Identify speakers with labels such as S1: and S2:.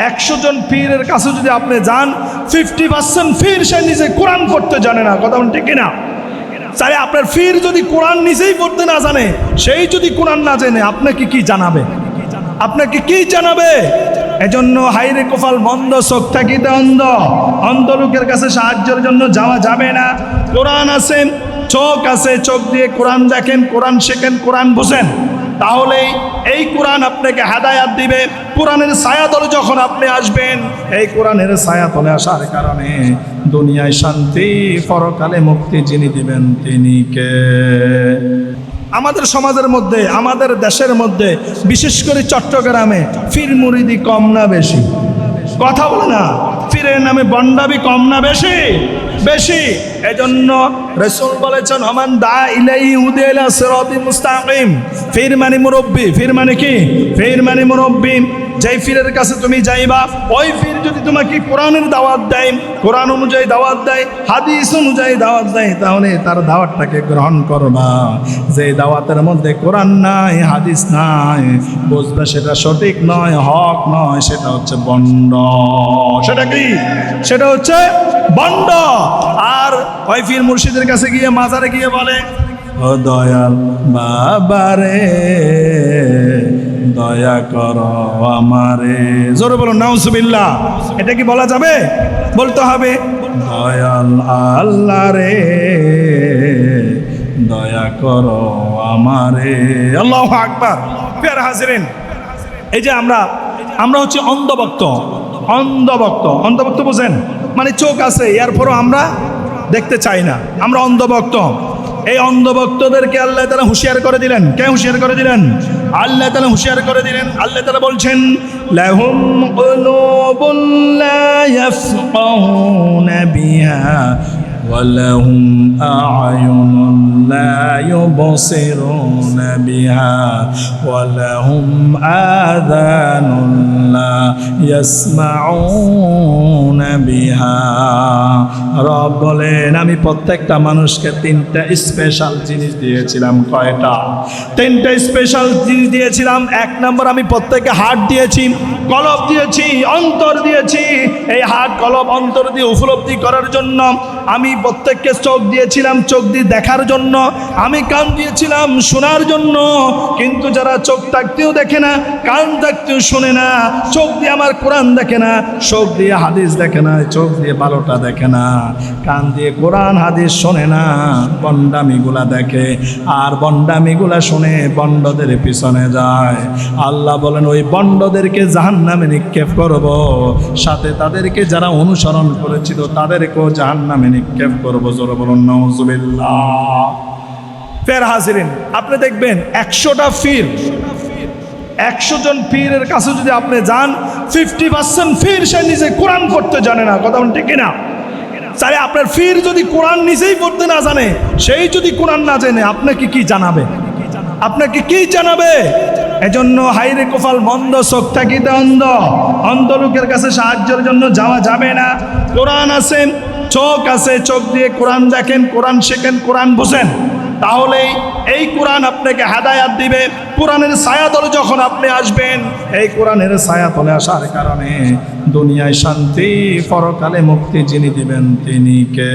S1: 100 জন পীরের কাছে যদি আপনি যান 50% পীর সে নিজে কোরআন পড়তে জানে না। কথা বলেন ঠিক কিনা? তাই আপনার পীর যদি কোরআন নিজেই পড়তে না জানে, সেই যদি কোরআন না জানে, আপনাকে কি জানাবে? আপনাকে কি জানাবে? এজন্য হাইরে কপাল মন্দ, চোখ থাকিতে অন্ধ, অন্ধ লোকের কাছে সাহায্যের জন্য যাওয়া যাবে না। কোরআন আছে, চোখ আছে, চোখ দিয়ে কোরআন দেখেন, কোরআন শেখেন, কোরআন বুঝেন, তাহলেই এই কোরআন আপনাকে হেদায়াত দিবে। কোরআনের ছায়াতলে যখন আপনি আসবেন, এই কোরআনের ছায়াতলে আসার কারণে দুনিয়ায় শান্তি, পরকালে মুক্তি যিনি দিবেন তিনি কে? আমাদের সমাজের মধ্যে, আমাদের দেশের মধ্যে, বিশেষ করে চট্টগ্রামে পীর মুরিদি কম না বেশি? কথা বলে না, পীরের নামে বন্ডামি কম না বেশি? বেশি। এজন্য রাসূল বলেছেন, ওমান দা ইলাইহি হুদা ইলা সিরাতিল মুস্তাকিম। পীর মানে মুরব্বি। পীর মানে কি? পীর মানে মুরব্বি। যেই পীরের কাছে তুমি যাইবা, ওই পীর যদি তোমাকে কোরআনের দাওয়াত দেয়, কোরআন অনুযায়ী দাওয়াত দেয়, হাদিস অনুযায়ী দাওয়াত দেয়, তাহলে তার দাওয়াতটাকে গ্রহণ করবা। যে দাওয়াতের মধ্যে কোরআন নাই, হাদিস নাই, বুঝবে সেটা সঠিক নয়, হক নয়, সেটা হচ্ছে বন্ড। সেটা কি? সেটা হচ্ছে বন্ড। আর ওই পীর মুর্শিদের কাছে গিয়ে, মাজারে গিয়ে বলে, ও দয়াল বাবারে দয়া করো আমারে। জোরে বলুন নাউজুবিল্লাহ। এটা কি বলা যাবে? বলতে হবে, দয়াল আল্লাহ রে দয়া করো আমারে। আল্লাহু আকবার। প্রিয় হাজিরিন, এই যে আমরা হচ্ছে অন্ধভক্ত। অন্ধভক্ত, অন্ধভক্ত বোঝেন? মানে চোখ আছে, এরপরও আমরা দেখতে চাই না, আমরা অন্ধভক্ত। এই অন্ধভক্তদেরকে আল্লাহ তাআলা হুঁশিয়ার করে দিলেন। কে হুঁশিয়ার করে দিলেন? আল্লাহ তাআলা হুঁশিয়ার করে দিলেন। আল্লাহ তাআলা বলছেন, লাহুম কুলুবুন লা ইয়াফকাহুনা বিহা ওয়া লাহুম আ'য়ুনুন লা ইউবসিরুনা বিহা ওয়া লাহুম আযানুন লা ইয়াসমাউনা বিহা। রব বলেন, আমি প্রত্যেকটা মানুষকে 3টা স্পেশাল জিনিস দিয়েছিলাম। কয়টা? 3টা স্পেশাল জিনিস দিয়েছিলাম। 1 নম্বর, আমি প্রত্যেককে হার্ট দিয়েছি, কলব দিয়েছি, অন্তর দিয়েছি। এই হার্ট, কলব, অন্তর দিয়ে উপলব্ধি করার জন্য। আমি প্রত্যেককে চোখ দিয়েছিলাম, চোখ দিয়ে দেখার জন্য। আমি কান দিয়েছিলাম শোনার জন্য। কিন্তু যারা চোখ থাকতেও দেখে না, কান থাকতেও শোনে না, চোখ দিয়ে আমার কোরআন দেখে না, চোখ দিয়ে হাদিস দেখে না, চোখ দিয়ে ভালোটা দেখে না, কান দিয়ে কোরআন হাদিস শোনে না, বন্ডামিগুলা দেখে, আর বন্ডামিগুলা শুনে বন্ডদের পিছনে যায়। আল্লাহ বলেন, ওই বন্ডদেরকে জাহান্নামে নিক্ষেপ করব, সাথে তাদেরকে যারা অনুসরণ করেছিল তাদেরকেও জাহান্নামে নিক্ষেপ করব। জোরে বলুন নাউজুবিল্লাহ। ফের হাজিরিন, আপনি দেখবেন 100টা পীর, 100 জন পীরের কাছে যদি আপনি যান, 50% পীর সে নিজে কোরআন পড়তে জানে না। কথা বলেন ঠিক কিনা? তাই আপনার পীর যদি কোরআন নিজেই পড়তে না জানে, সেই যদি কোরআন না জানে, আপনাকে কি জানাবে? আপনাকে কি জানাবে? এজন্য হাইরে কপাল মন্দ, চোখ থাকিতে অন্ধ, অন্ধ লোকের কাছে সাহায্যের জন্য যাওয়া যাবে না। কোরআন আছে, চোখ আছে, চোখ দিয়ে কোরআন দেখেন, কোরআন শেখেন, কোরআন বুঝেন, তাহলেই এই কোরআন আপনাকে হেদায়াত দিবে। কোরআনের ছায়াতলে যখন আপনি আসবেন, এই কোরআনের ছায়াতলে আসার কারণে দুনিয়ায় শান্তি, পরকালে মুক্তি যিনি দিবেন তিনি কে?